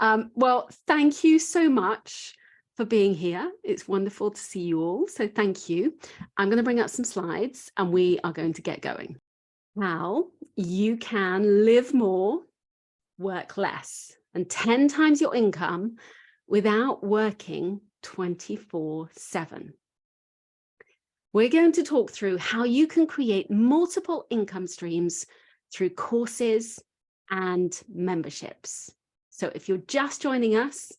Well, thank you so much for being here. It's wonderful to see you all. So thank you. I'm going to bring up some slides and we are going to get going. How you can live more, work less, and 10 times your income without working 24/7. We're going to talk through how you can create multiple income streams through courses and memberships. So if you're just joining us,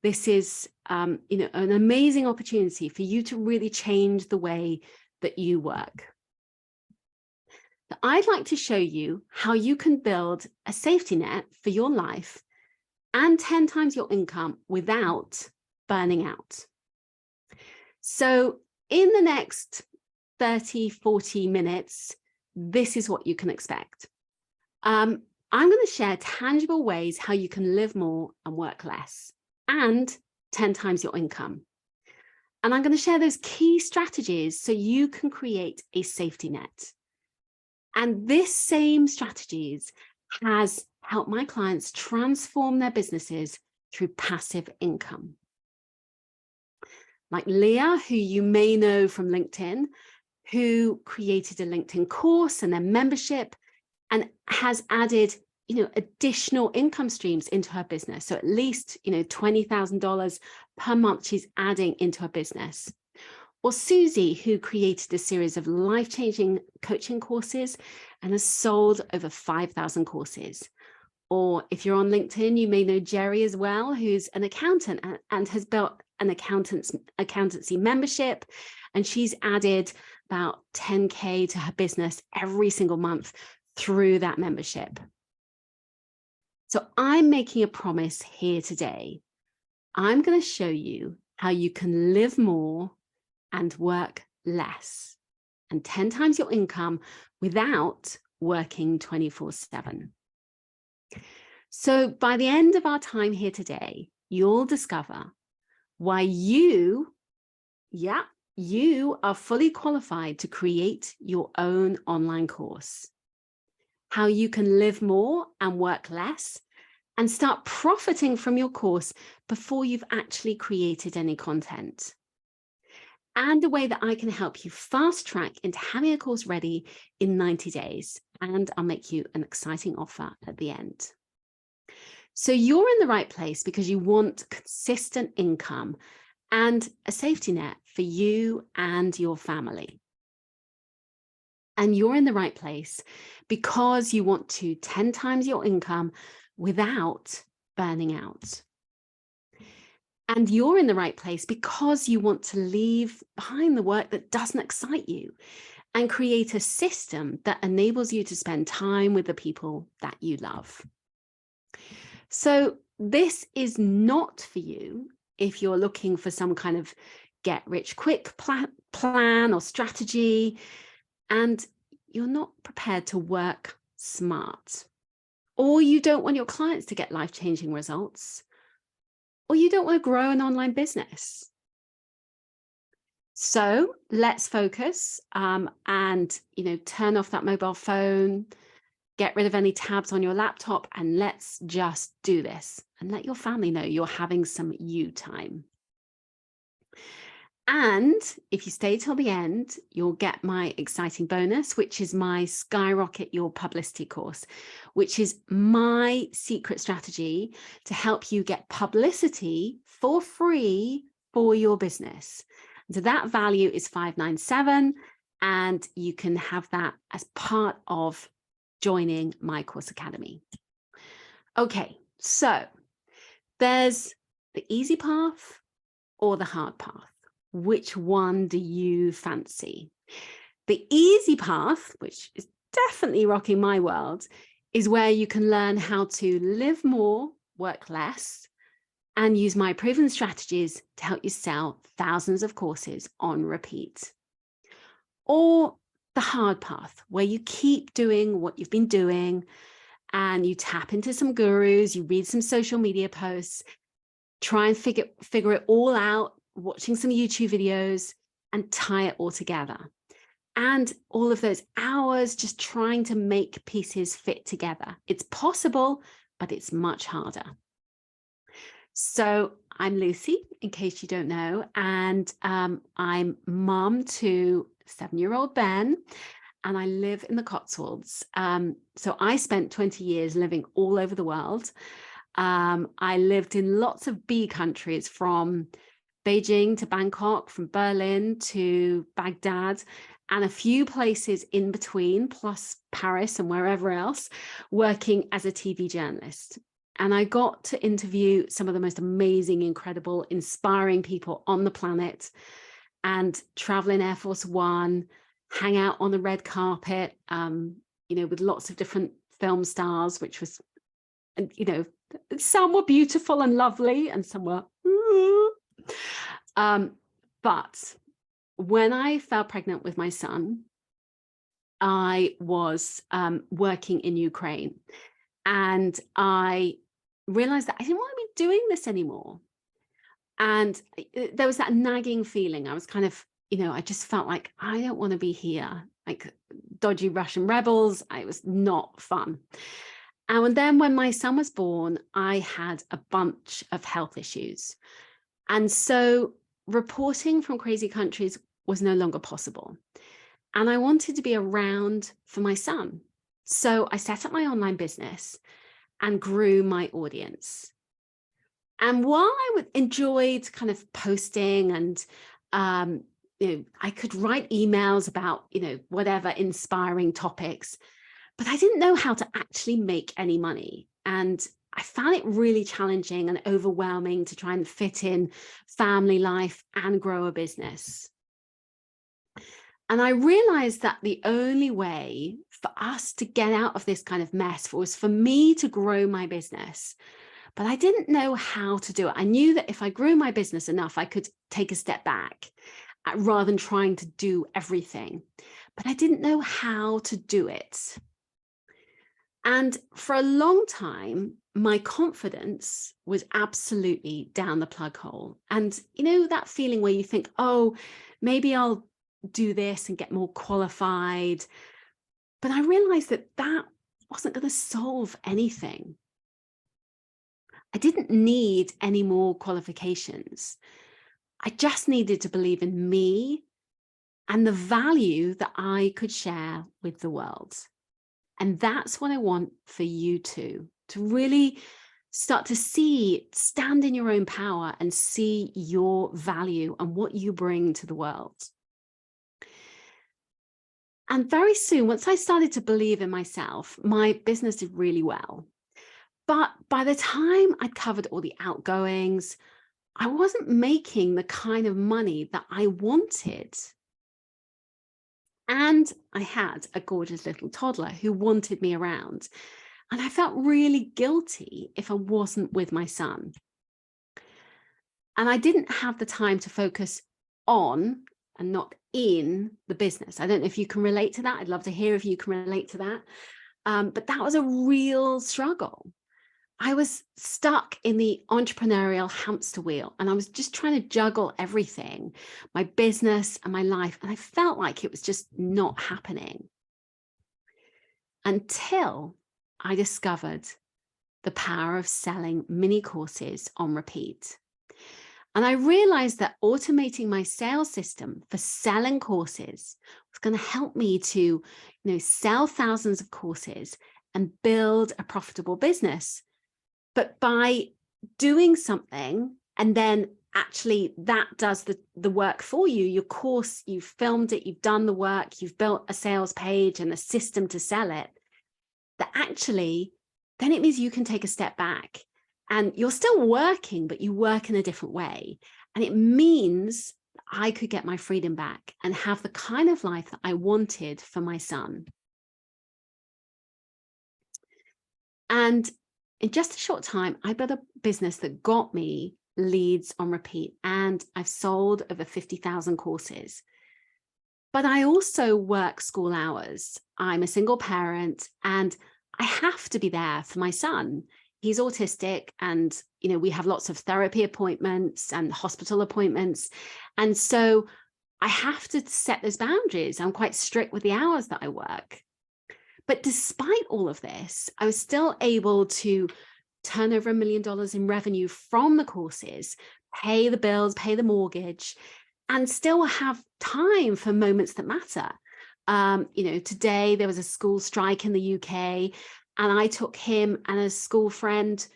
this is an amazing opportunity for you to really change the way that you work. I'd like to show you how you can build a safety net for your life and 10 times your income without burning out. So in the next 30, 40 minutes, this is what you can expect. I'm going to share tangible ways how you can live more and work less and 10 times your income. And I'm going to share those key strategies so you can create a safety net. And this same strategies has helped my clients transform their businesses through passive income. Like Leah, who you may know from LinkedIn, who created a LinkedIn course and then membership and has added, additional income streams into her business. So at least, $20,000 per month she's adding into her business. Or Susie, who created a series of life-changing coaching courses and has sold over 5,000 courses. Or if you're on LinkedIn, you may know Jerry as well, who's an accountant and has built an accountancy membership. And she's added about 10K to her business every single month through that membership. So I'm making a promise here today. I'm going to show you how you can live more and work less and 10 times your income without working 24/7. So by the end of our time here today, you'll discover why you are fully qualified to create your own online course, how you can live more and work less and start profiting from your course before you've actually created any content, and a way that I can help you fast track into having a course ready in 90 days. And I'll make you an exciting offer at the end. So you're in the right place because you want consistent income and a safety net for you and your family. And you're in the right place because you want to 10 times your income without burning out. And you're in the right place because you want to leave behind the work that doesn't excite you and create a system that enables you to spend time with the people that you love. So this is not for you if you're looking for some kind of get rich quick plan or strategy, and you're not prepared to work smart, or you don't want your clients to get life-changing results, or you don't want to grow an online business. So let's focus and, turn off that mobile phone, get rid of any tabs on your laptop, and let's just do this and let your family know you're having some you time. And if you stay till the end, you'll get my exciting bonus, which is my Skyrocket Your Publicity course, which is my secret strategy to help you get publicity for free for your business. So that value is $597, and you can have that as part of joining my course academy. Okay, so there's the easy path or the hard path. Which one do you fancy? The easy path, which is definitely rocking my world, is where you can learn how to live more, work less, and use my proven strategies to help you sell thousands of courses on repeat. Or the hard path, where you keep doing what you've been doing and you tap into some gurus, you read some social media posts, try and figure it all out, watching some YouTube videos, and tie it all together. And all of those hours just trying to make pieces fit together. It's possible, but it's much harder. So I'm Lucy, in case you don't know, and I'm mum to 7-year-old Ben, and I live in the Cotswolds. So I spent 20 years living all over the world. I lived in lots of bee countries, from Beijing to Bangkok, from Berlin to Baghdad, and a few places in between, plus Paris and wherever else, working as a TV journalist. And I got to interview some of the most amazing, incredible, inspiring people on the planet, and travel in Air Force One, hang out on the red carpet, with lots of different film stars, which was, some were beautiful and lovely and some were, but when I fell pregnant with my son, I was working in Ukraine, and I realized that I didn't want to be doing this anymore. And there was that nagging feeling. I was kind of, I just felt like I don't want to be here, like dodgy Russian rebels. It was not fun. And then when my son was born, I had a bunch of health issues. And so reporting from crazy countries was no longer possible. And I wanted to be around for my son. So I set up my online business and grew my audience. And while I enjoyed kind of posting and, I could write emails about, whatever inspiring topics, but I didn't know how to actually make any money. And I found it really challenging and overwhelming to try and fit in family life and grow a business. And I realized that the only way for us to get out of this kind of mess was for me to grow my business. But I didn't know how to do it. I knew that if I grew my business enough, I could take a step back rather than trying to do everything. But I didn't know how to do it. And for a long time, my confidence was absolutely down the plug hole. And that feeling where you think, oh, maybe I'll do this and get more qualified. But I realized that that wasn't going to solve anything. I didn't need any more qualifications. I just needed to believe in me and the value that I could share with the world. And that's what I want for you to really start to stand in your own power and see your value and what you bring to the world. And very soon, once I started to believe in myself, my business did really well. But by the time I'd covered all the outgoings, I wasn't making the kind of money that I wanted. And I had a gorgeous little toddler who wanted me around. And I felt really guilty if I wasn't with my son. And I didn't have the time to focus on and not in the business. I don't know if you can relate to that. I'd love to hear if you can relate to that. But that was a real struggle. I was stuck in the entrepreneurial hamster wheel, and I was just trying to juggle everything, my business and my life. And I felt like it was just not happening until I discovered the power of selling mini courses on repeat. And I realized that automating my sales system for selling courses was going to help me to, sell thousands of courses and build a profitable business. But by doing something, and then actually that does the work for you, your course, you've filmed it, you've done the work, you've built a sales page and a system to sell it, that actually, then it means you can take a step back and you're still working, but you work in a different way. And it means I could get my freedom back and have the kind of life that I wanted for my son. And in just a short time, I built a business that got me leads on repeat, and I've sold over 50,000 courses. But I also work school hours. I'm a single parent, and I have to be there for my son. He's autistic, and we have lots of therapy appointments and hospital appointments. And so I have to set those boundaries. I'm quite strict with the hours that I work. But despite all of this, I was still able to turn over $1 million in revenue from the courses, pay the bills, pay the mortgage, and still have time for moments that matter. You know, today there was a school strike in the UK, and I took him and a school friend,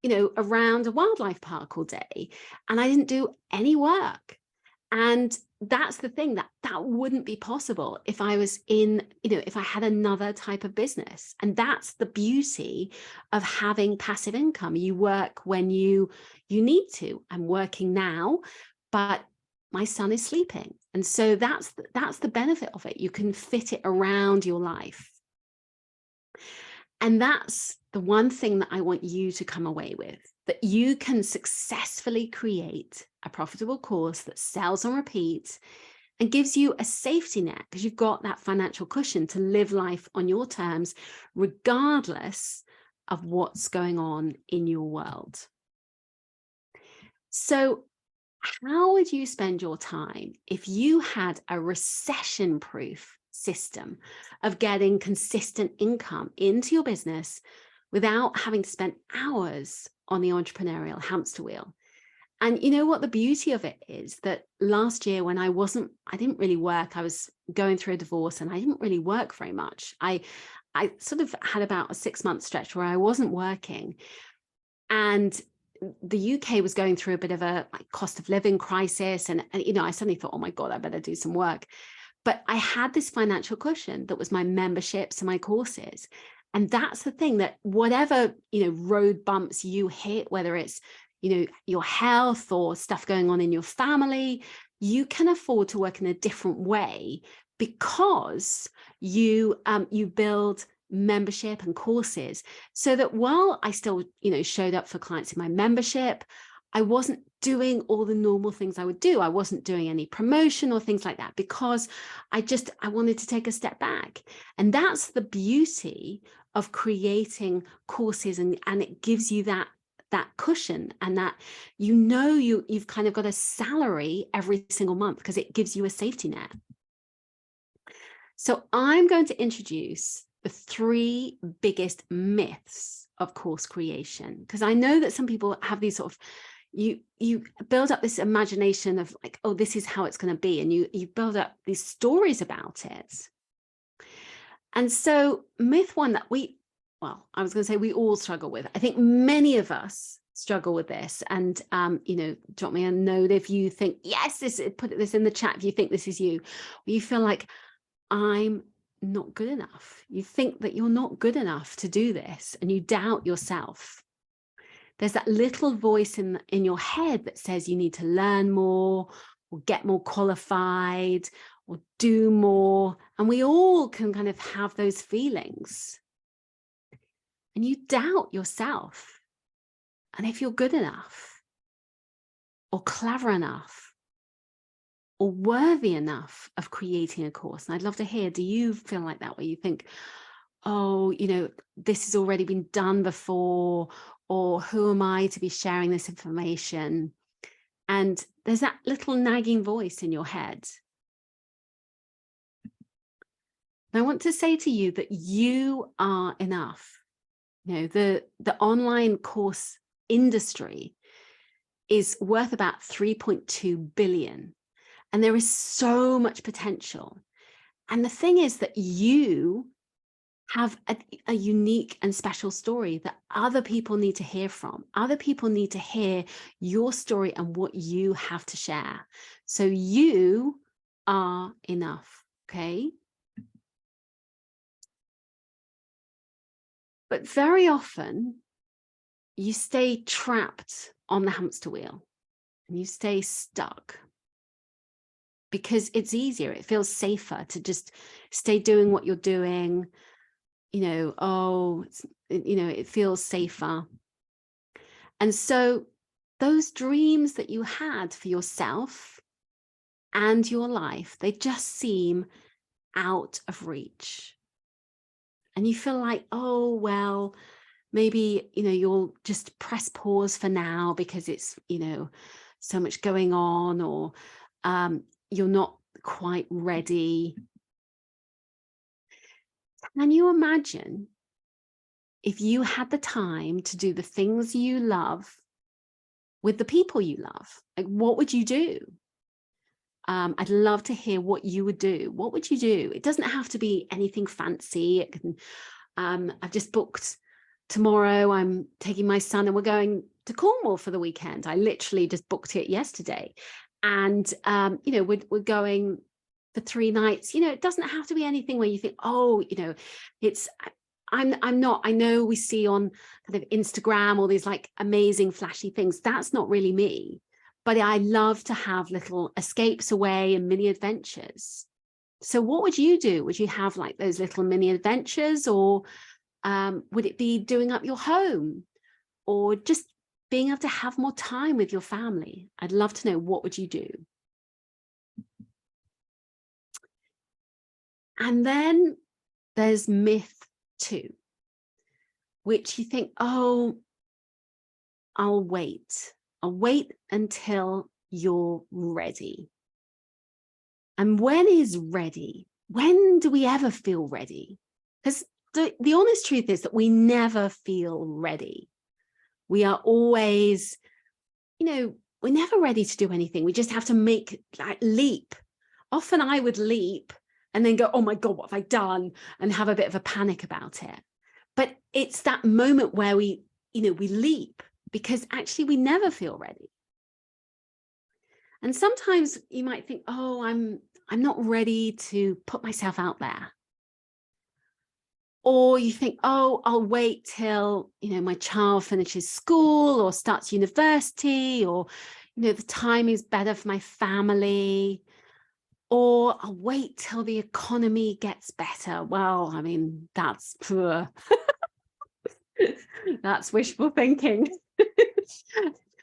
you know, around a wildlife park all day, and I didn't do any work. And that's the thing, that wouldn't be possible if I was in, you know, if I had another type of business. And that's the beauty of having passive income. You work when you need to. I'm working now, but my son is sleeping. And so that's the benefit of it. You can fit it around your life. And that's the one thing that I want you to come away with, that you can successfully create a profitable course that sells on repeat and gives you a safety net, because you've got that financial cushion to live life on your terms, regardless of what's going on in your world. So how would you spend your time if you had a recession-proof system of getting consistent income into your business without having to spend hours on the entrepreneurial hamster wheel? And you know what the beauty of it is, that last year when I didn't really work, I was going through a divorce and I didn't really work very much. I sort of had about a 6-month stretch where I wasn't working, and the UK was going through a bit of a cost of living crisis. And you know, I suddenly thought, oh my God, I better do some work. But I had this financial cushion that was my memberships and my courses. And that's the thing, that whatever, you know, road bumps you hit, whether it's, you know, your health or stuff going on in your family, you can afford to work in a different way because you build membership and courses, so that while I still, you know, showed up for clients in my membership, I wasn't doing all the normal things I would do. I wasn't doing any promotion or things like that, because I wanted to take a step back. And that's the beauty of creating courses, and it gives you that cushion, and that, you know, you've kind of got a salary every single month, because it gives you a safety net. So I'm going to introduce the 3 biggest myths of course creation, because I know that some people have these sort of, you build up this imagination of like, oh, this is how it's going to be, and you build up these stories about it. And so myth 1 that I was going to say we all struggle with. I think many of us struggle with this. And, you know, drop me a note if you think, yes, put this in the chat if you think this is you. You feel like, I'm not good enough. You think that you're not good enough to do this, and you doubt yourself. There's that little voice in your head that says you need to learn more, or get more qualified, or do more. And we all can kind of have those feelings. And you doubt yourself, and if you're good enough, or clever enough, or worthy enough of creating a course. And I'd love to hear, do you feel like that, where you think, oh, you know, this has already been done before, or who am I to be sharing this information? And there's that little nagging voice in your head. And I want to say to you that you are enough. You know, the online course industry is worth about 3.2 billion. And there is so much potential. And the thing is that you have a unique and special story that other people need to hear from. Other people need to hear your story and what you have to share. So you are enough, okay? But very often you stay trapped on the hamster wheel, and you stay stuck, because it's easier. It feels safer to just stay doing what you're doing. You know, oh, you know, it feels safer. And so those dreams that you had for yourself and your life, they just seem out of reach. And you feel like, oh, well, maybe, you know, you'll just press pause for now because it's, you know, so much going on, or you're not quite ready. Can you imagine if you had the time to do the things you love with the people you love, like what would you do? I'd love to hear what you would do. What would you do? It doesn't have to be anything fancy. It can, I've just booked tomorrow. I'm taking my son and we're going to Cornwall for the weekend. I literally just booked it yesterday. And, you know, we're going for 3 nights. You know, it doesn't have to be anything where you think, oh, you know, it's, I'm not, I know we see on kind of Instagram all these like amazing flashy things. That's not really me, but I love to have little escapes away and mini adventures. So what would you do? Would you have like those little mini adventures, or would it be doing up your home, or just being able to have more time with your family? I'd love to know, what would you do? And then there's myth 2, which you think, oh, I'll wait until you're ready. And when is ready? When do we ever feel ready? Because the honest truth is that we never feel ready. We are always, you know, we're never ready to do anything. We just have to make that leap. Often I would leap and then go, oh my God, what have I done? And have a bit of a panic about it. But it's that moment where we, you know, we leap, because actually we never feel ready. And sometimes you might think, oh, I'm not ready to put myself out there. Or you think, oh, I'll wait till, you know, my child finishes school or starts university, or, you know, the time is better for my family. Or I'll wait till the economy gets better. Well, I mean, that's poor. That's wishful thinking.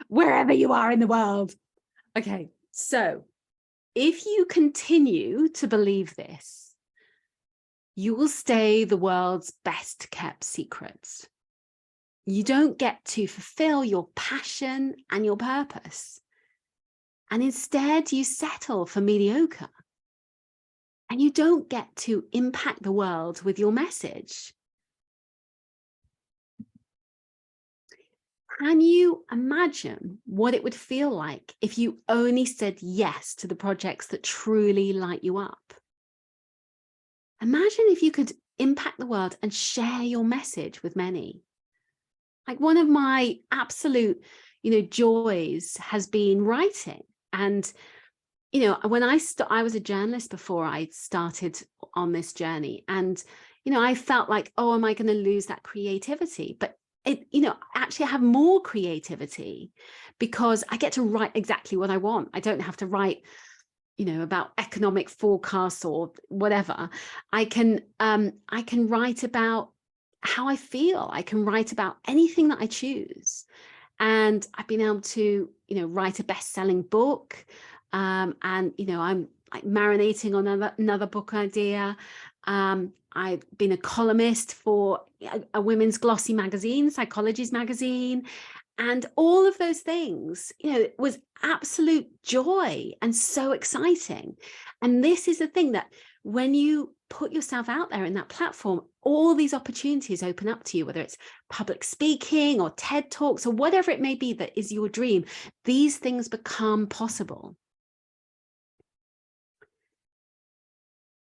Wherever you are in the world. Okay, so if you continue to believe this, you will stay the world's best kept secrets. You don't get to fulfill your passion and your purpose. And instead you settle for mediocre. And you don't get to impact the world with your message. Can you imagine what it would feel like if you only said yes to the projects that truly light you up? Imagine if you could impact the world and share your message with many. Like, one of my absolute, you know, joys has been writing. And, you know, when I was a journalist before I started on this journey, and, you know, I felt like, oh, am I going to lose that creativity? But it, you know, actually I have more creativity because I get to write exactly what I want. I don't have to write, you know, about economic forecasts or whatever. I can write about how I feel. I can write about anything that I choose. And I've been able to, you know, write a best-selling book. And, you know, I'm like marinating on another book idea. I've been a columnist for a women's glossy magazine, Psychology's magazine, and all of those things, you know, it was absolute joy and so exciting. And this is the thing, that when you put yourself out there in that platform, all these opportunities open up to you, whether it's public speaking or TED Talks or whatever it may be that is your dream. These things become possible.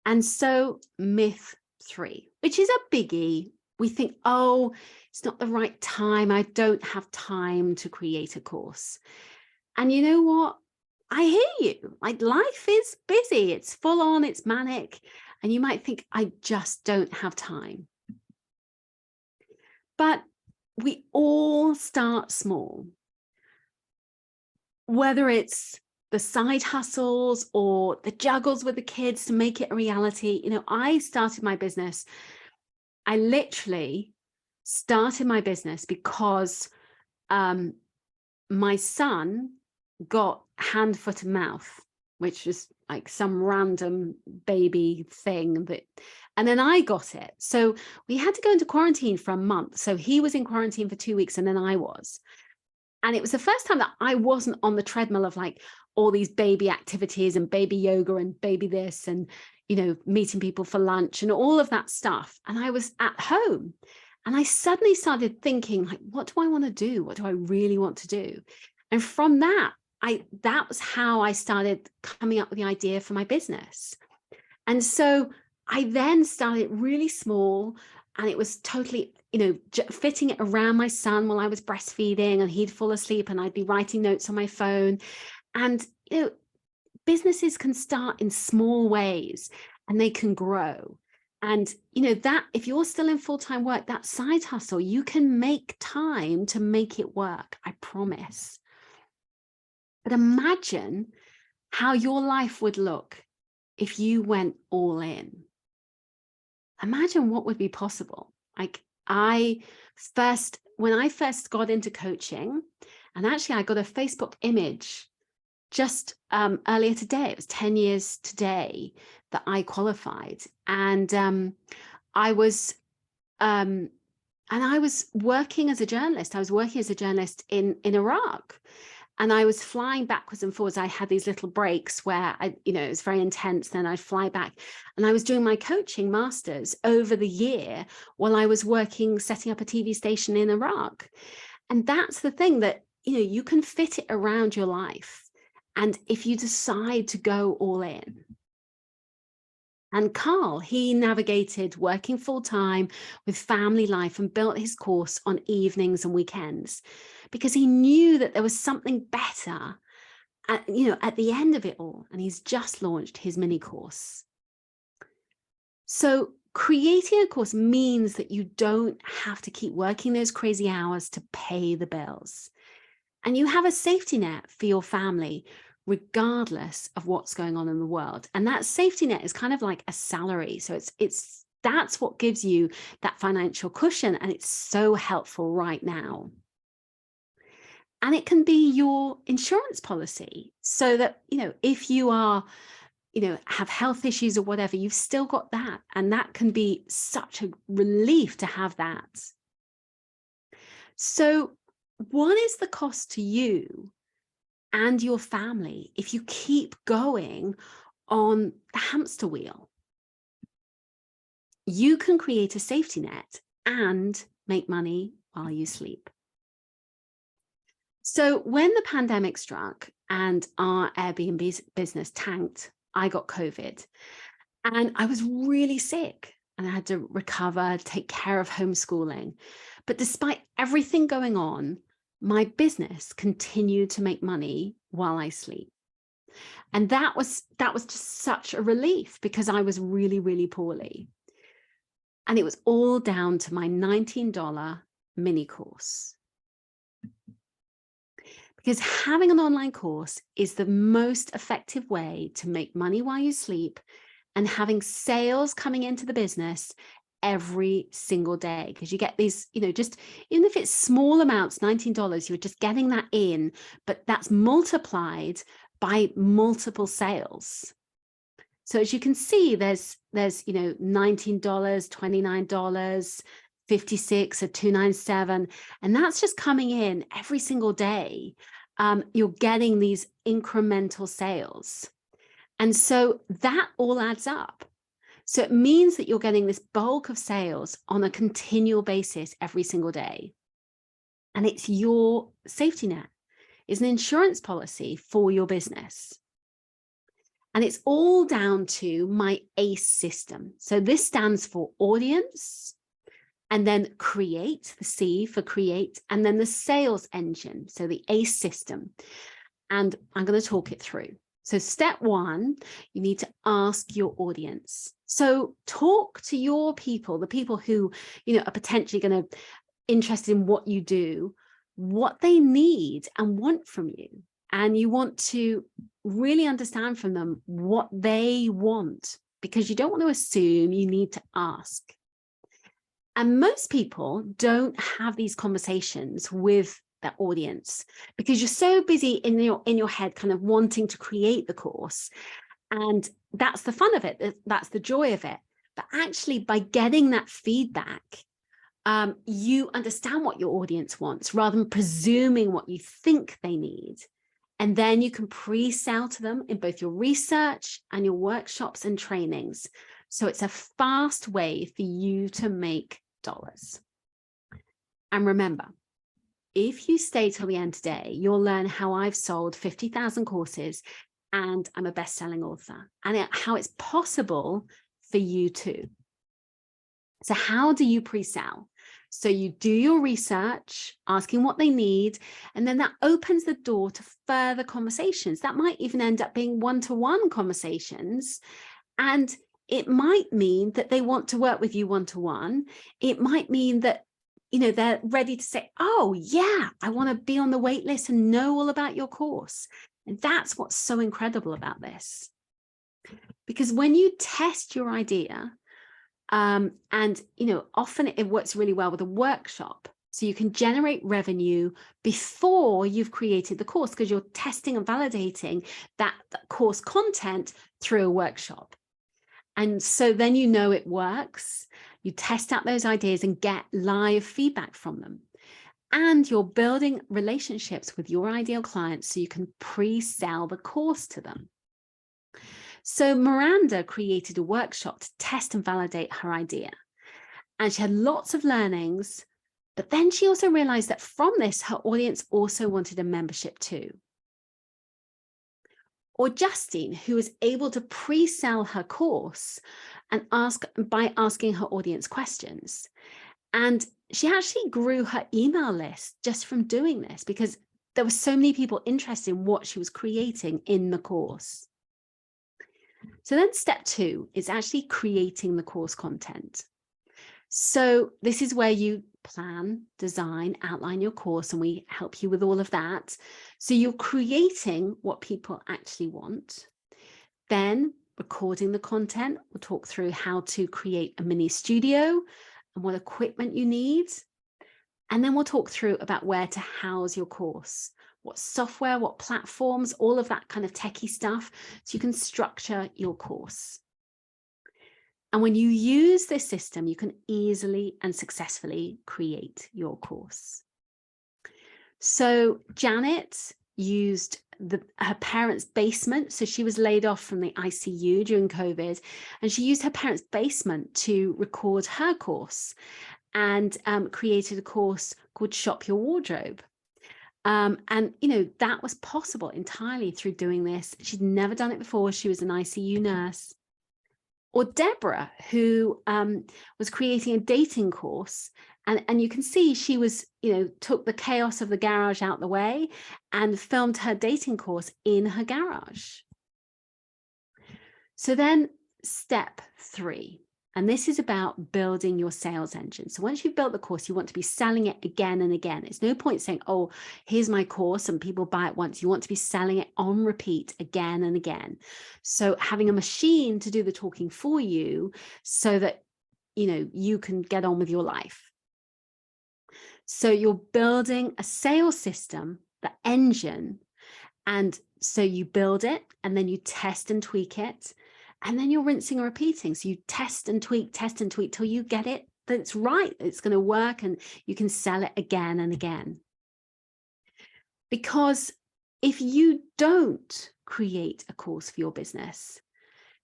And so myth 3, which is a biggie. We think, oh, it's not the right time. I don't have time to create a course. And you know what? I hear you. Like, life is busy. It's full on, it's manic. And you might think, I just don't have time. But we all start small. Whether it's the side hustles or the juggles with the kids to make it a reality. You know, I started my business. I literally started my business because my son got hand, foot, and mouth, which is like some random baby thing that, and then I got it. So we had to go into quarantine for a month. So he was in quarantine for 2 weeks and then I was. And it was the first time that I wasn't on the treadmill of like all these baby activities and baby yoga and baby this and, you know, meeting people for lunch and all of that stuff. And I was at home. And I suddenly started thinking, like, what do I want to do? What do I really want to do? And from that, that was how I started coming up with the idea for my business. And so I then started really small, and it was totally, fitting it around my son while I was breastfeeding, and he'd fall asleep and I'd be writing notes on my phone. And, businesses can start in small ways and they can grow. And, that if you're still in full-time work, that side hustle, you can make time to make it work. I promise. But imagine how your life would look if you went all in. Imagine what would be possible. Like when I first got into coaching, and actually I got a Facebook image just earlier today. It was 10 years today that I qualified, and I was working as a journalist. I was working as a journalist in Iraq. And I was flying backwards and forwards. I had these little breaks where it was very intense. Then I'd fly back, and I was doing my coaching masters over the year while I was working, setting up a TV station in Iraq. And that's the thing, that, you can fit it around your life. And if you decide to go all in. And Carl, he navigated working full time with family life and built his course on evenings and weekends, because he knew that there was something better at the end of it all. And he's just launched his mini course. So creating a course means that you don't have to keep working those crazy hours to pay the bills. And you have a safety net for your family, regardless of what's going on in the world. And that safety net is kind of like a salary. So that's what gives you that financial cushion. And it's so helpful right now. And it can be your insurance policy, so that, if you are, have health issues or whatever, you've still got that. And that can be such a relief to have that. So what is the cost to you and your family if you keep going on the hamster wheel? You can create a safety net and make money while you sleep. So when the pandemic struck and our Airbnb business tanked, I got COVID, and I was really sick, and I had to recover, take care of homeschooling. But despite everything going on, my business continued to make money while I sleep. And that was just such a relief, because I was really, really poorly. And it was all down to my $19 mini course. Because having an online course is the most effective way to make money while you sleep, and having sales coming into the business every single day. Because you get these, just even if it's small amounts, $19, you're just getting that in, but that's multiplied by multiple sales. So as you can see, there's $19, $29, $56 or $297, and that's just coming in every single day. You're getting these incremental sales, and so that all adds up. So it means that you're getting this bulk of sales on a continual basis every single day, and it's your safety net. It's an insurance policy for your business. And it's all down to my ACE system. So this stands for audience, and then create, the C for create, and then the sales engine, so the ACE system. And I'm going to talk it through. So step one, you need to ask your audience. So talk to your people, the people who, are potentially going to interested in what you do, what they need and want from you. And you want to really understand from them what they want, because you don't want to assume, you need to ask. And most people don't have these conversations with their audience, because you're so busy in your head kind of wanting to create the course. And that's the fun of it. That's the joy of it. But actually, by getting that feedback, you understand what your audience wants rather than presuming what you think they need. And then you can pre-sell to them in both your research and your workshops and trainings. So it's a fast way for you to make dollars. And remember, if you stay till the end today, you'll learn how I've sold 50,000 courses and I'm a best-selling author, and how it's possible for you too. So how do you pre-sell? So you do your research, asking what they need, and then that opens the door to further conversations. That might even end up being one-to-one conversations. And it might mean that they want to work with you one-to-one. It might mean that, you know, they're ready to say, oh yeah, I want to be on the wait list and know all about your course. And that's what's so incredible about this. Because when you test your idea, and, you know, often it works really well with a workshop. So you can generate revenue before you've created the course, because you're testing and validating that course content through a workshop. And so then you know it works. You test out those ideas and get live feedback from them. And you're building relationships with your ideal clients so you can pre-sell the course to them. So Miranda created a workshop to test and validate her idea. And she had lots of learnings, but then she also realized that from this, her audience also wanted a membership too. Or Justine, who was able to pre-sell her course and by asking her audience questions. And she actually grew her email list just from doing this, because there were so many people interested in what she was creating in the course. So then step 2 is actually creating the course content. So this is where you plan, design, outline your course, and we help you with all of that. So you're creating what people actually want, then recording the content. We'll talk through how to create a mini studio and what equipment you need. And then we'll talk through about where to house your course, what software, what platforms, all of that kind of techie stuff, so you can structure your course. And when you use this system, you can easily and successfully create your course. So Janet used her parents' basement. So she was laid off from the ICU during COVID, and she used her parents' basement to record her course, and created a course called Shop Your Wardrobe. And, you know, that was possible entirely through doing this. She'd never done it before. She was an ICU nurse. Or Deborah, who was creating a dating course. And you can see she was, you know, took the chaos of the garage out the way and filmed her dating course in her garage. So then step 3. And this is about building your sales engine. So once you've built the course, you want to be selling it again and again. It's no point saying, oh, here's my course and people buy it once. You want to be selling it on repeat again and again. So having a machine to do the talking for you so that, you know, you can get on with your life. So you're building a sales system, the engine. And so you build it and then you test and tweak it. And then you're rinsing and repeating. So you test and tweak till you get it, that it's right, it's going to work, and you can sell it again and again. Because if you don't create a course for your business,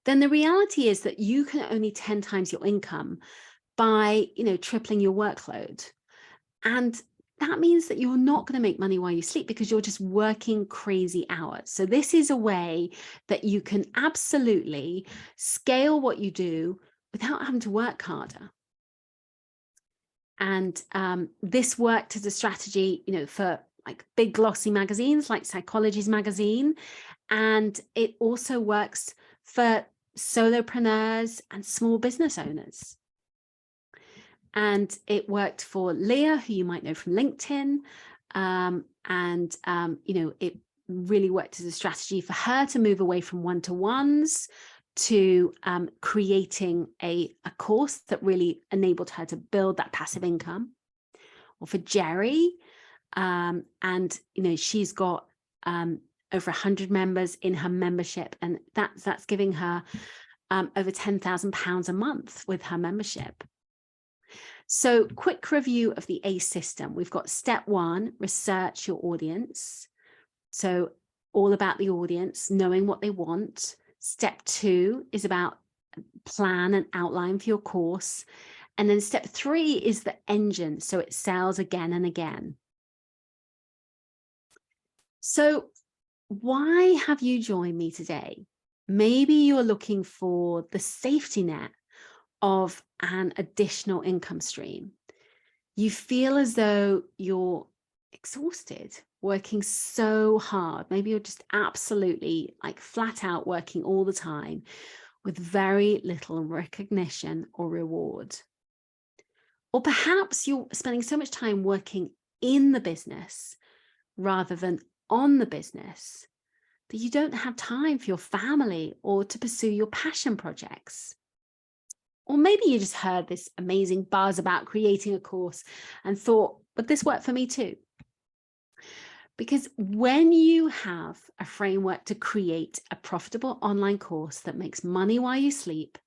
then the reality is that you can only 10 times your income by, you know, tripling your workload. And that means that you're not going to make money while you sleep, because you're just working crazy hours. So this is a way that you can absolutely scale what you do without having to work harder. And this worked as a strategy, you know, for like big glossy magazines like Psychology's magazine. And it also works for solopreneurs and small business owners. And it worked for Leah, who you might know from LinkedIn. You know, it really worked as a strategy for her to move away from one-to-ones to creating a course that really enabled her to build that passive income. Or for Jerry, and, you know, she's got over 100 members in her membership, and that's giving her over £10,000 a month with her membership. So quick review of the ACE system. We've got step 1, research your audience. So all about the audience, knowing what they want. Step 2 is about plan and outline for your course. And then step 3 is the engine, so it sells again and again. So why have you joined me today? Maybe you're looking for the safety net of an additional income stream. You feel as though you're exhausted, working so hard. Maybe you're just absolutely like flat out working all the time with very little recognition or reward. Or perhaps you're spending so much time working in the business rather than on the business that you don't have time for your family or to pursue your passion projects. Or maybe you just heard this amazing buzz about creating a course and thought, but this worked for me too. Because when you have a framework to create a profitable online course that makes money while you sleep,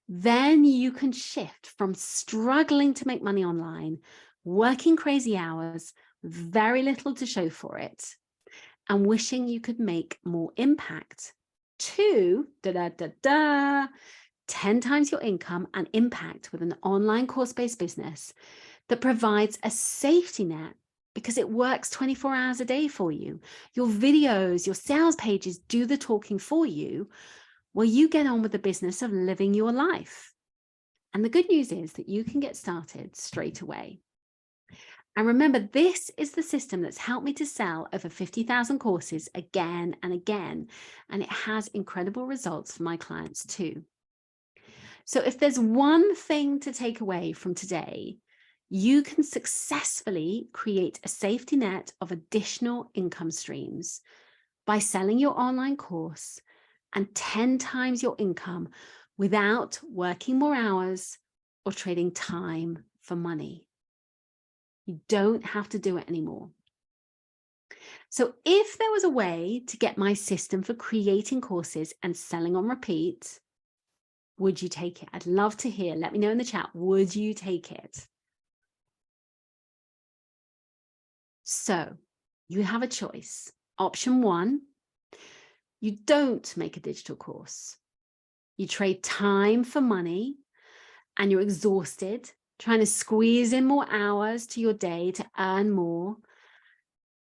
then you can shift from struggling to make money online, working crazy hours, very little to show for it, and wishing you could make more impact, to 10 times your income and impact with an online course-based business that provides a safety net because it works 24 hours a day for you. Your videos, your sales pages do the talking for you, while you get on with the business of living your life. And the good news is that you can get started straight away. And remember, this is the system that's helped me to sell over 50,000 courses again and again. And it has incredible results for my clients too. So if there's one thing to take away from today, you can successfully create a safety net of additional income streams by selling your online course and 10 times your income without working more hours or trading time for money. You don't have to do it anymore. So if there was a way to get my system for creating courses and selling on repeat, would you take it? I'd love to hear. Let me know in the chat. Would you take it? So you have a choice. Option 1, you don't make a digital course. You trade time for money and you're exhausted, trying to squeeze in more hours to your day to earn more,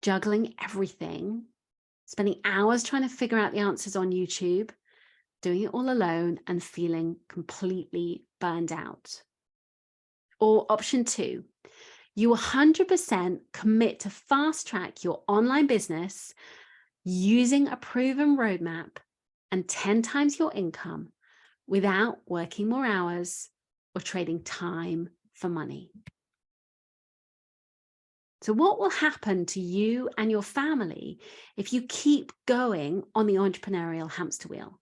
juggling everything, spending hours trying to figure out the answers on YouTube, doing it all alone and feeling completely burned out. Or option 2, you 100% commit to fast track your online business using a proven roadmap and 10 times your income without working more hours or trading time for money. So what will happen to you and your family if you keep going on the entrepreneurial hamster wheel?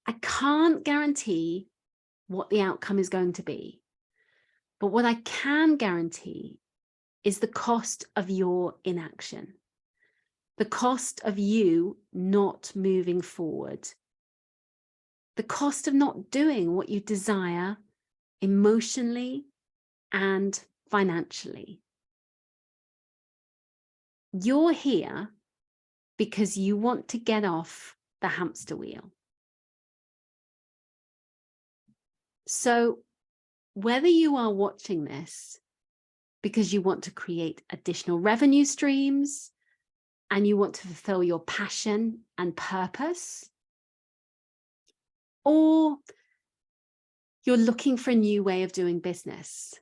I can't guarantee what the outcome is going to be, but what I can guarantee is the cost of your inaction, the cost of you not moving forward, the cost of not doing what you desire emotionally and financially. You're here because you want to get off the hamster wheel. So whether you are watching this because you want to create additional revenue streams and you want to fulfill your passion and purpose, or you're looking for a new way of doing business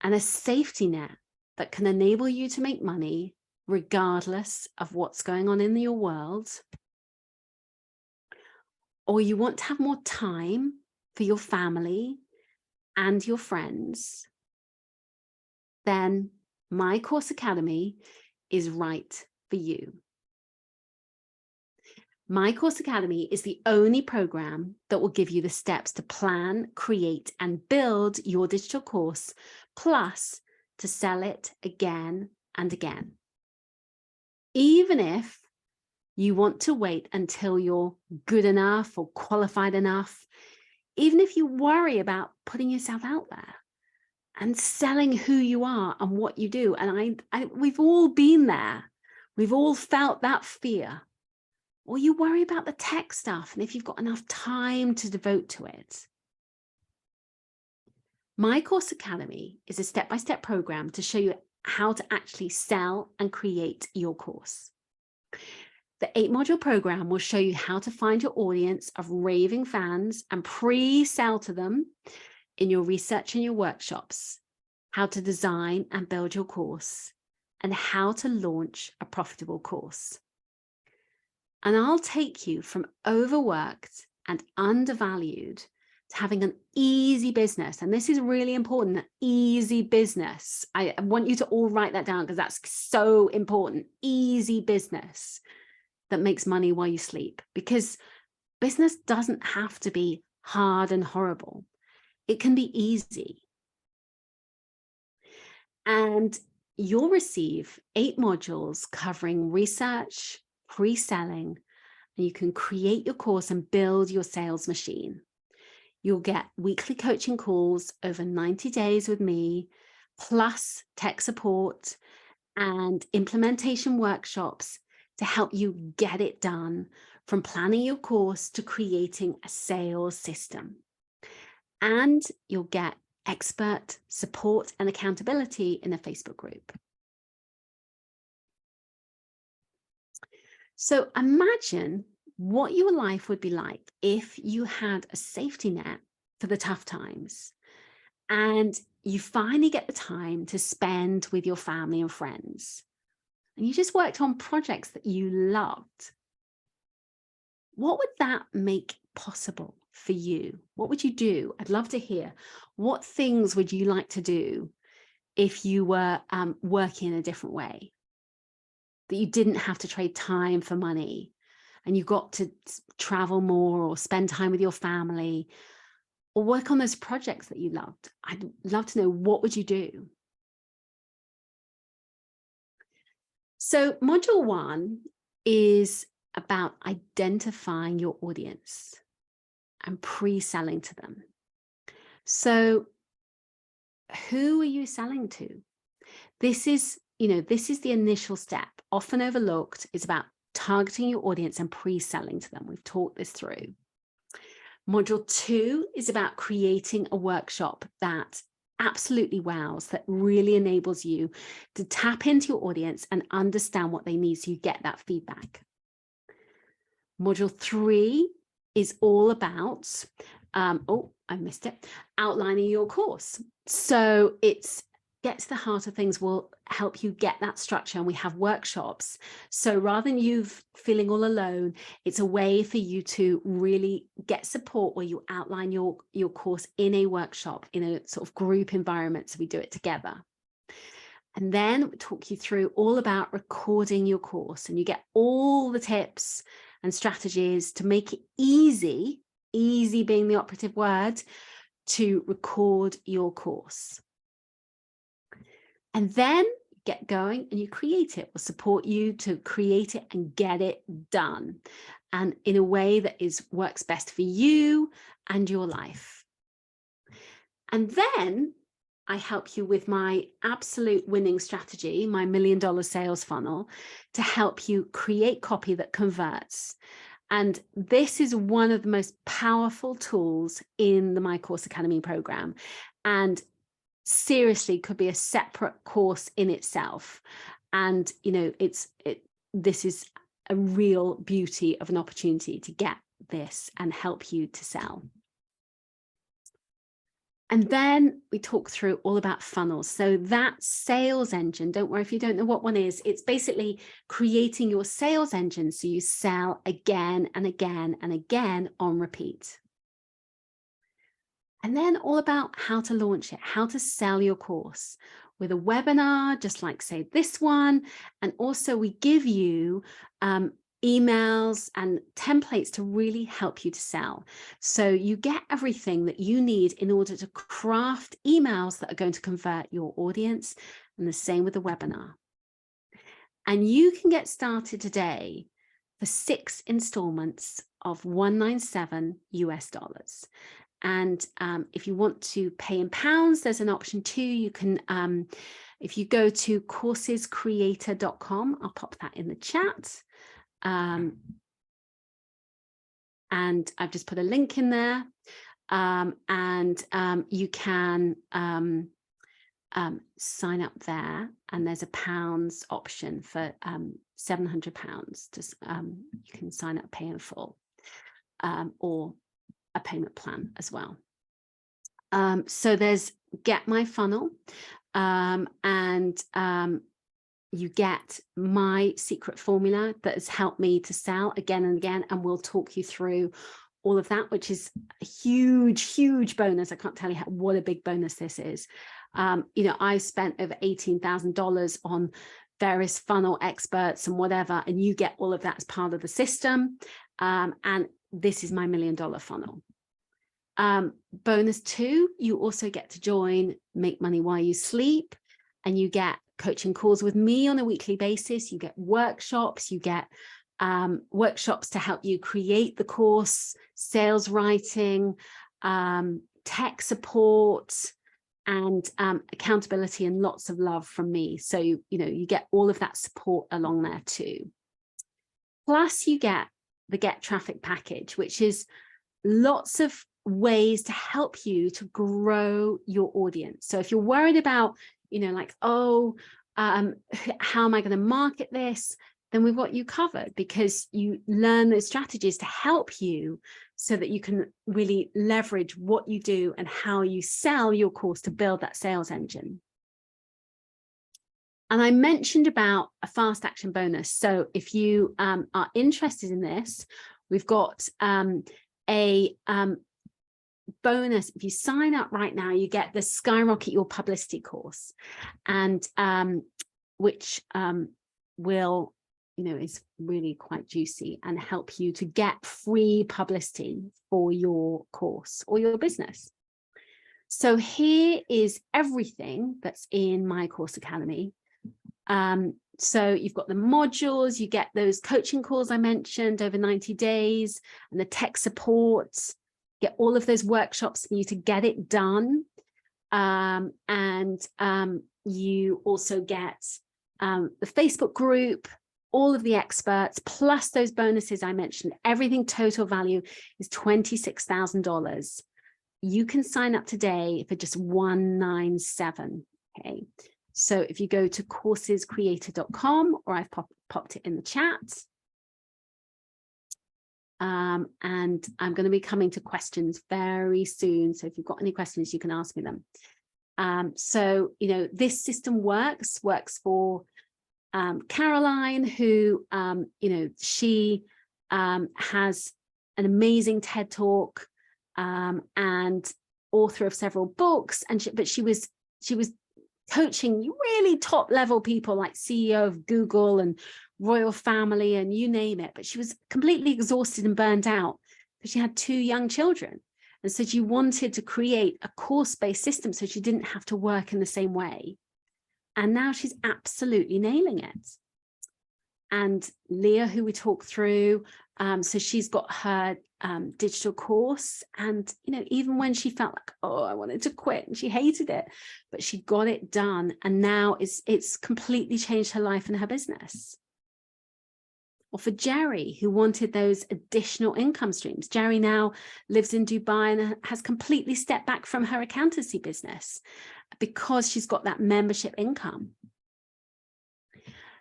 and a safety net that can enable you to make money regardless of what's going on in your world, or you want to have more time for your family and your friends, then My Course Academy is right for you. My Course Academy is the only program that will give you the steps to plan, create, and build your digital course, plus to sell it again and again. Even if you want to wait until you're good enough or qualified enough, even if you worry about putting yourself out there and selling who you are and what you do. And we've all been there. We've all felt that fear. Or you worry about the tech stuff and if you've got enough time to devote to it. My Course Academy is a step-by-step program to show you how to actually sell and create your course. The 8-module program will show you how to find your audience of raving fans and pre-sell to them in your research and your workshops, how to design and build your course, and how to launch a profitable course. And I'll take you from overworked and undervalued to having an easy business. And this is really important, easy business. I want you to all write that down because that's so important. Easy business that makes money while you sleep, because business doesn't have to be hard and horrible. It can be easy. And you'll receive 8 modules covering research, pre-selling, and you can create your course and build your sales machine. You'll get weekly coaching calls over 90 days with me, plus tech support and implementation workshops to help you get it done, from planning your course to creating a sales system. And you'll get expert support and accountability in a Facebook group. So imagine what your life would be like if you had a safety net for the tough times and you finally get the time to spend with your family and friends, and you just worked on projects that you loved. What would that make possible for you? What would you do? I'd love to hear. What things would you like to do if you were working in a different way, that you didn't have to trade time for money, and you got to travel more or spend time with your family or work on those projects that you loved? I'd love to know, what would you do? So module 1 is about identifying your audience and pre-selling to them. So who are you selling to? This is, this is the initial step, often overlooked. It's about targeting your audience and pre-selling to them. We've talked this through. Module 2 is about creating a workshop that absolutely wows, that really enables you to tap into your audience and understand what they need so you get that feedback. Module 3 is all about, outlining your course. So it's get to the heart of things, will help you get that structure, and we have workshops. So rather than you feeling all alone, it's a way for you to really get support where you outline your course in a workshop, in a sort of group environment, so we do it together. And then we talk you through all about recording your course, and you get all the tips and strategies to make it easy being the operative word, to record your course. And then get going and you create it. We'll support you to create it and get it done, and in a way that works best for you and your life. And then I help you with my absolute winning strategy, my $1 million sales funnel, to help you create copy that converts. And this is one of the most powerful tools in the My Course Academy program, and seriously could be a separate course in itself. And this is a real beauty of an opportunity to get this and help you to sell. And then we talk through all about funnels. So that sales engine, don't worry if you don't know what one is, it's basically creating your sales engine so you sell again and again and again on repeat. And then all about how to launch it, how to sell your course with a webinar, just like say this one. And also we give you emails and templates to really help you to sell. So you get everything that you need in order to craft emails that are going to convert your audience, and the same with the webinar. And you can get started today for 6 installments of $197 US. And if you want to pay in pounds, there's an option too. You can, if you go to coursescreator.com, I'll pop that in the chat. And I've just put a link in there. you can sign up there, and there's a pounds option for £700 to you can sign up, pay in full, or a payment plan as well. So there's Get My Funnel, and you get my secret formula that has helped me to sell again and again, and we'll talk you through all of that, which is a huge bonus. I can't tell you what a big bonus this is. You know, I spent over $18,000 on various funnel experts and whatever, and you get all of that as part of the system. And this is my $1 million funnel. Bonus 2, you also get to join Make Money While You Sleep, and you get coaching calls with me on a weekly basis. You get workshops, you get workshops to help you create the course, sales writing, tech support, and accountability, and lots of love from me. So, you know, you get all of that support along there too. Plus you get the Get Traffic package, which is lots of ways to help you to grow your audience. So if you're worried about, you know, like, oh, how am I going to market this? Then we've got you covered, because you learn those strategies to help you so that you can really leverage what you do and how you sell your course to build that sales engine. And I mentioned about a fast action bonus. So if you are interested in this, we've got a bonus. If you sign up right now, you get the Skyrocket Your Publicity course, and which will, you know, is really quite juicy and help you to get free publicity for your course or your business. So here is everything that's in my course academy. So you've got the modules, you get those coaching calls I mentioned over 90 days, and the tech support, get all of those workshops for you to get it done. You also get the Facebook group, all of the experts, plus those bonuses I mentioned. Everything total value is $26,000. You can sign up today for just $197. Okay. So if you go to coursescreator.com, or I've popped it in the chat. And I'm going to be coming to questions very soon. So if you've got any questions, you can ask me them. So, you know, this system works for Caroline, who, you know, she has an amazing TED Talk, and author of several books, and but she was coaching really top level people like CEO of Google and royal family and you name it, but she was completely exhausted and burned out because she had 2 young children, and so she wanted to create a course-based system so she didn't have to work in the same way. And now she's absolutely nailing it. And Leah, who we talked through, so she's got her digital course, and you know, even when she felt like, oh, I wanted to quit and she hated it, but she got it done, and now it's completely changed her life and her business. Or for Jerry, who wanted those additional income streams. Jerry now lives in Dubai and has completely stepped back from her accountancy business because she's got that membership income.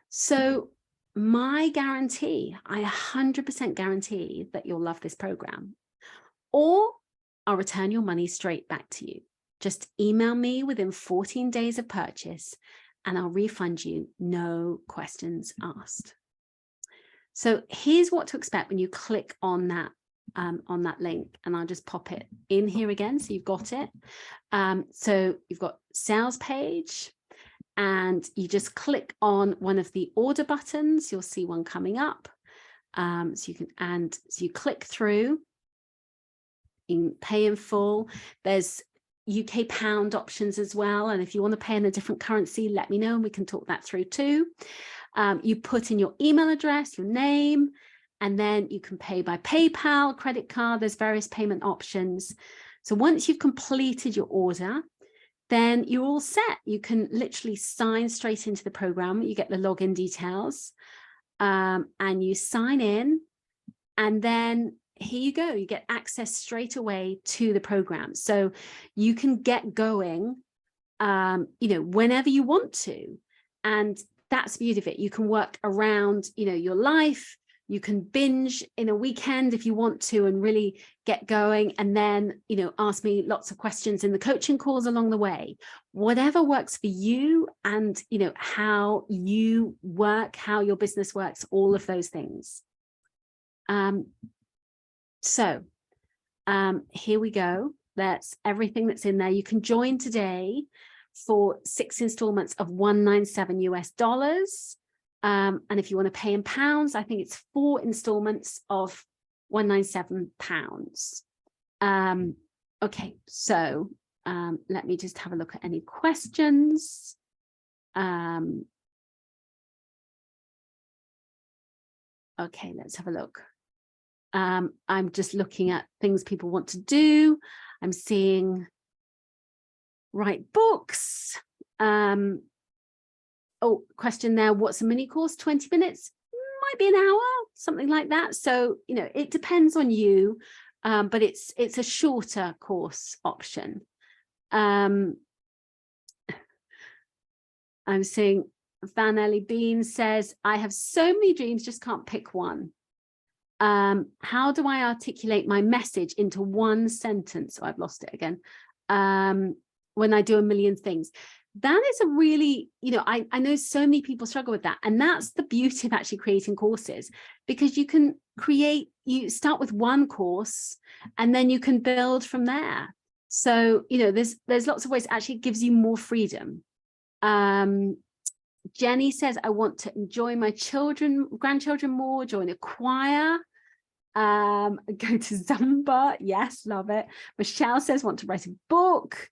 So my guarantee, I 100% guarantee that you'll love this program, or I'll return your money straight back to you. Just email me within 14 days of purchase and I'll refund you, no questions asked. So here's what to expect when you click on that link, and I'll just pop it in here again so you've got it. So you've got sales page, and you just click on one of the order buttons. You'll see one coming up. So you click through, you can pay in full. There's UK pound options as well, and if you want to pay in a different currency, let me know and we can talk that through too. You put in your email address, your name, and then you can pay by PayPal, credit card. There's various payment options. So once you've completed your order, then you're all set. You can literally sign straight into the program. You get the login details, and you sign in, and then here you go. You get access straight away to the program. So you can get going, whenever you want to. And that's the beauty of it. You can work around, your life. You can binge in a weekend if you want to and really get going, and then, ask me lots of questions in the coaching calls along the way. Whatever works for you and, how you work, how your business works, all of those things. So here we go. That's everything that's in there. You can join today for 6 installments of $197 US. And if you want to pay in pounds, I think it's 4 installments of £197. Okay, so let me just have a look at any questions. Okay, let's have a look. I'm just looking at things people want to do. I'm seeing write books. Oh, question there. What's a mini course? 20 minutes? Might be an hour, something like that. So, it depends on you, but it's a shorter course option. I'm seeing Van Ellie Bean says, I have so many dreams, just can't pick one. How do I articulate my message into one sentence? Oh, I've lost it again. When I do a million things. That is a really, I know so many people struggle with that. And that's the beauty of actually creating courses, because you can you start with one course and then you can build from there. So, there's lots of ways. It actually gives you more freedom. Jenny says, I want to enjoy my grandchildren more, join a choir, go to Zumba. Yes, love it. Michelle says, want to write a book.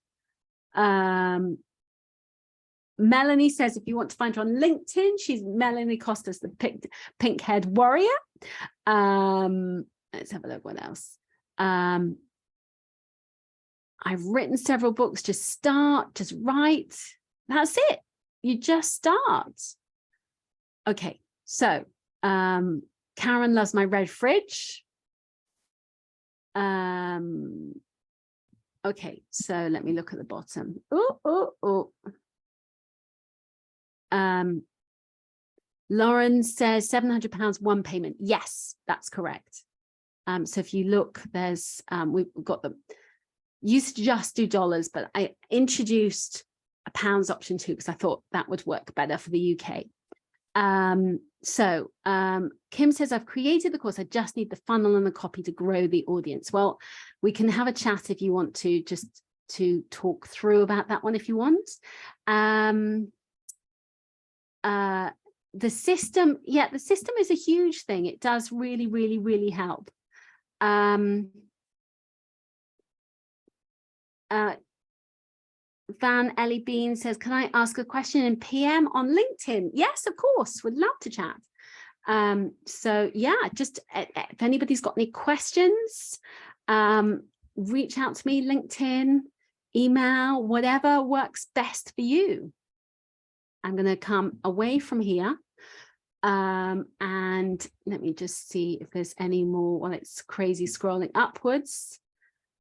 Melanie says, if you want to find her on LinkedIn, she's Melanie Costas, the pink-haired warrior. Let's have a look. What else? I've written several books. Just start, just write. That's it. You just start. Okay, so Karen loves my red fridge. Okay, so let me look at the bottom. Lauren says £700 one payment. Yes, that's correct. So if you look, there's we've got the used to just do dollars, but I introduced a pounds option too, because I thought that would work better for the UK. Kim says, I've created the course. I just need the funnel and the copy to grow the audience. Well, we can have a chat if you want to, just to talk through about that one if you want. The system, the system is a huge thing. It does really, really, really help. Van Ellie Bean says, can I ask a question in PM on LinkedIn? Yes, of course, would love to chat. So yeah, just if anybody's got any questions, reach out to me, LinkedIn, email, whatever works best for you. I'm going to come away from here. And let me just see if there's any more while it's crazy scrolling upwards.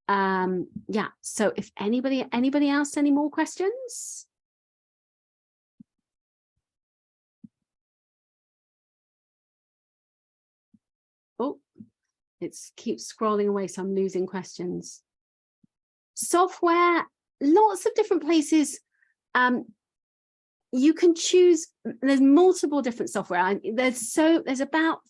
Yeah, so if anybody else, any more questions? Oh, it keeps scrolling away, so I'm losing questions. Software, lots of different places. You can choose, there's multiple different software. There's about,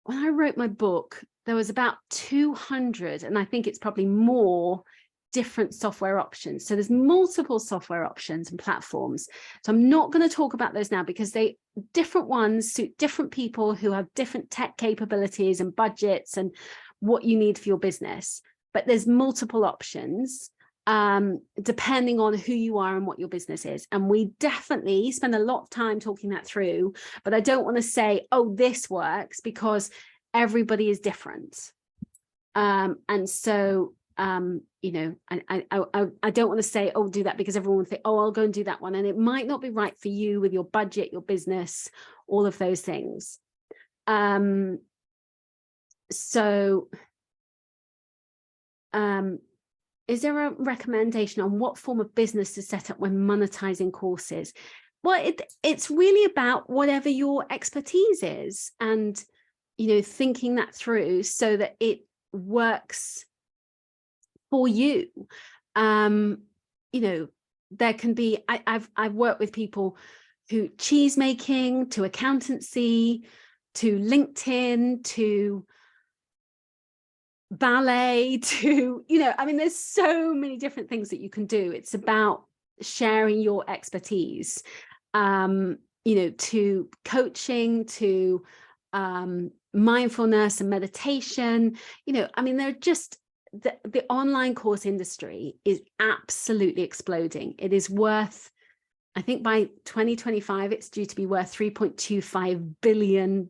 when I wrote my book, there was about 200, and I think it's probably more, different software options. So there's multiple software options and platforms. So I'm not going to talk about those now, because different ones suit different people who have different tech capabilities and budgets and what you need for your business. But there's multiple options depending on who you are and what your business is. And we definitely spend a lot of time talking that through, but I don't want to say, oh, this works, because everybody is different. And so, you know, I don't want to say, oh, do that, because everyone will think, oh, I'll go and do that one. And it might not be right for you with your budget, your business, all of those things. So is there a recommendation on what form of business to set up when monetizing courses? Well, it's really about whatever your expertise is, and, thinking that through so that it works for you. There can be, I've worked with people who cheese making, to accountancy, to LinkedIn, to ballet, to, there's so many different things that you can do. It's about sharing your expertise, to coaching, to mindfulness and meditation. They're just, the online course industry is absolutely exploding. It is worth, I think by 2025, it's due to be worth $3.25 billion.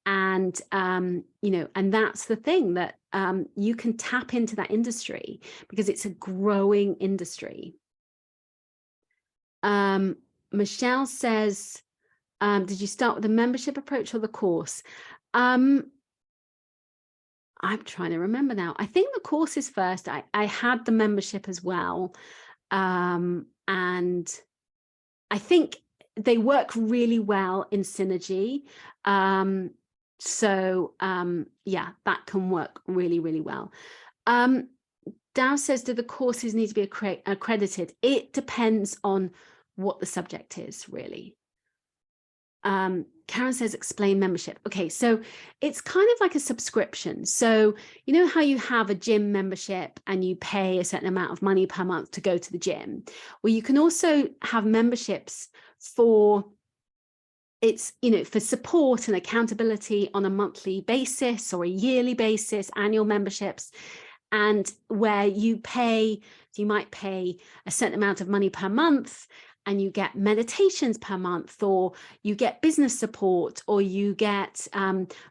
And, and that's the thing, that you can tap into that industry because it's a growing industry. Michelle says, did you start with the membership approach or the course? I'm trying to remember now. I think the course is first. I had the membership as well. And I think they work really well in synergy. Yeah, that can work really, really well. Dow says, do the courses need to be accredited? It depends on what the subject is, really. Karen says, explain membership. Okay, so it's kind of like a subscription. So you know how you have a gym membership and you pay a certain amount of money per month to go to the gym? Well, you can also have memberships for, it's, for support and accountability on a monthly basis or a yearly basis, annual memberships, and where you might pay a certain amount of money per month, and you get meditations per month, or you get business support, or you get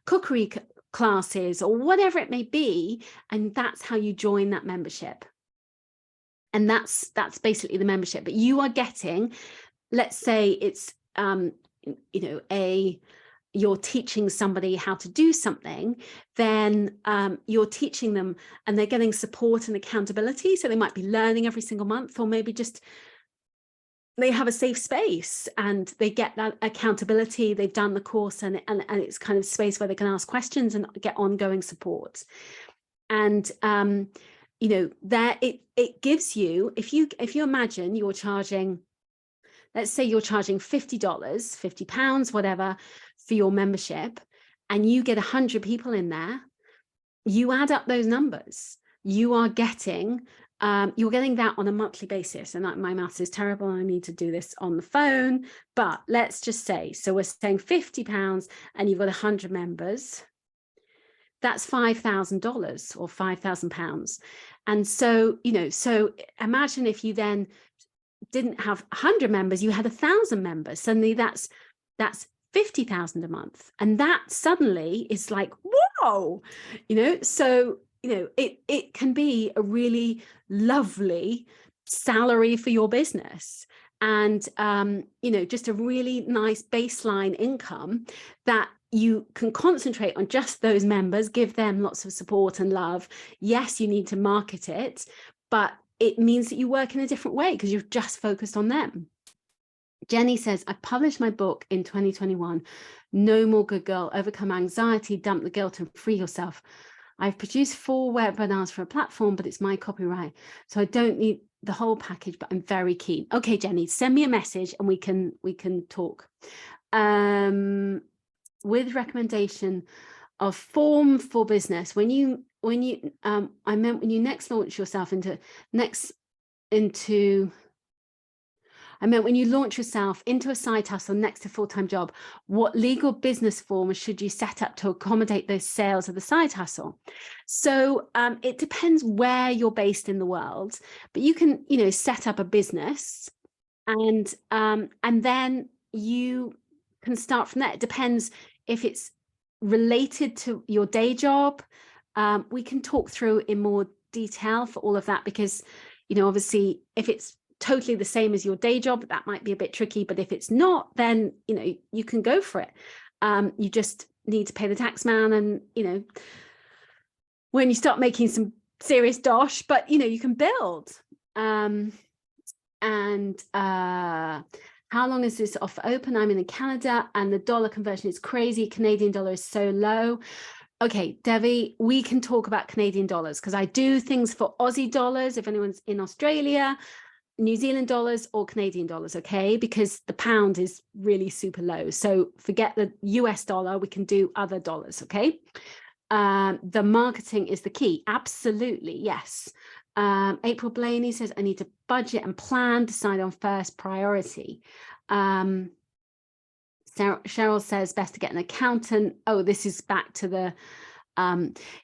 cookery classes, or whatever it may be, and that's how you join that membership. And that's basically the membership. But you are getting, let's say it's you're teaching somebody how to do something, then you're teaching them and they're getting support and accountability. So they might be learning every single month, or maybe just they have a safe space and they get that accountability. They've done the course, and it's kind of space where they can ask questions and get ongoing support. And there it gives you, if you imagine you're charging, let's say you're charging $50, £50, whatever, for your membership, and you get 100 people in there, you add up those numbers, you are getting you're getting that on a monthly basis. And my maths is terrible, I need to do this on the phone, but let's just say, so we're saying £50 and you've got 100 members, that's $5,000 or £5,000. And so, so imagine if you then didn't have 100 members, you had 1,000 members, suddenly that's 50,000 a month. And that suddenly is like, whoa, so it can be a really lovely salary for your business, and just a really nice baseline income that you can concentrate on just those members, give them lots of support and love. Yes, you need to market it, but it means that you work in a different way because you've just focused on them. Jenny says, I published my book in 2021, No More Good Girl, Overcome Anxiety, Dump the Guilt and Free Yourself. I've produced 4 webinars for a platform, but it's my copyright, so I don't need the whole package, but I'm very keen. Okay, Jenny, send me a message and we can talk. With recommendation of form for business, when you next launch yourself when you launch yourself into a side hustle next to full-time job, what legal business form should you set up to accommodate those sales of the side hustle? So it depends where you're based in the world, but you can, set up a business, and then you can start from there. It depends if it's related to your day job. We can talk through in more detail for all of that, because, obviously, if it's totally the same as your day job, that might be a bit tricky, but if it's not, then you can go for it. You just need to pay the tax man, and, you know, when you start making some serious dosh, but, you know, you can build. How long is this offer open? I'm in Canada and the dollar conversion is crazy. Canadian dollar is so low. Okay, Devi, we can talk about Canadian dollars because I do things for Aussie dollars. If anyone's in Australia, New Zealand dollars or Canadian dollars, okay? Because the pound is really super low. So forget the US dollar, we can do other dollars, okay? The marketing is the key. Absolutely, yes. April Blaney says, I need to budget and plan, decide on first priority. Cheryl says, best to get an accountant. Oh, this is back to the,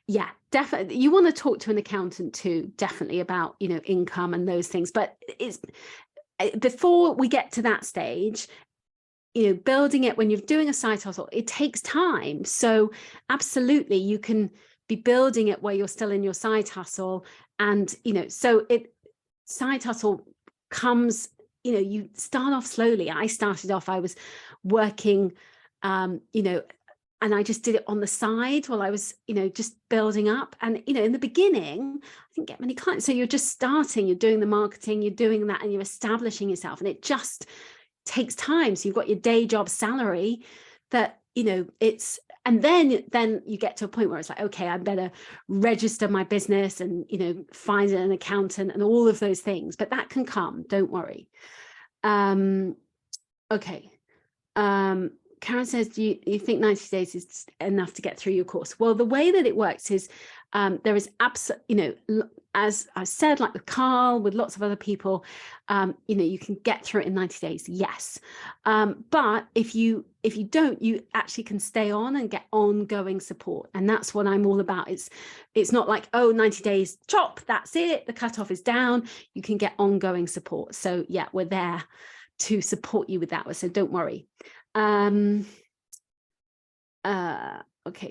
yeah, definitely. You want to talk to an accountant too, definitely, about, you know, income and those things. But it's before we get to that stage, you know, building it when you're doing a side hustle, it takes time. So absolutely, you can be building it while you're still in your side hustle. And, you know, so side hustle comes, you know, you start off slowly. I started off, I was working, you know, and I just did it on the side while I was, you know, just building up. And, you know, in the beginning, I didn't get many clients. So you're just starting, you're doing the marketing, you're doing that, and you're establishing yourself. And it just takes time. So you've got your day job salary that, you know, and then you get to a point where it's like, okay, I better register my business and, you know, find an accountant and all of those things, but that can come, don't worry. Okay. Karen says, do you think 90 days is enough to get through your course? Well, the way that it works is there is absolutely, you know, as I said, like with Carl, with lots of other people, you know, you can get through it in 90 days. Yes. But if you don't, you actually can stay on and get ongoing support. And that's what I'm all about. It's not like, oh, 90 days, chop, that's it. The cutoff is down. You can get ongoing support. So yeah, we're there to support you with that. So don't worry. Okay,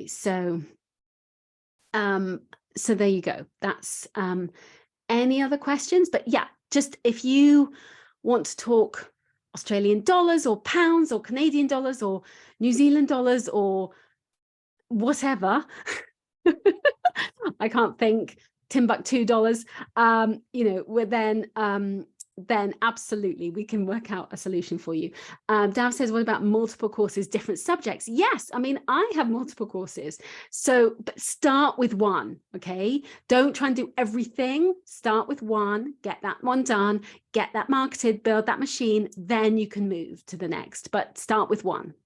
so there you go. That's any other questions? But yeah, just if you want to talk Australian dollars or pounds or Canadian dollars or New Zealand dollars or whatever, I can't think, Timbuktu dollars, you know, we're then absolutely we can work out a solution for you. Dav says, what about multiple courses, different subjects? Yes, I mean, I have multiple courses. So, but start with one, okay? Don't try and do everything. Start with one, get that one done, get that marketed, build that machine, then you can move to the next, but start with one.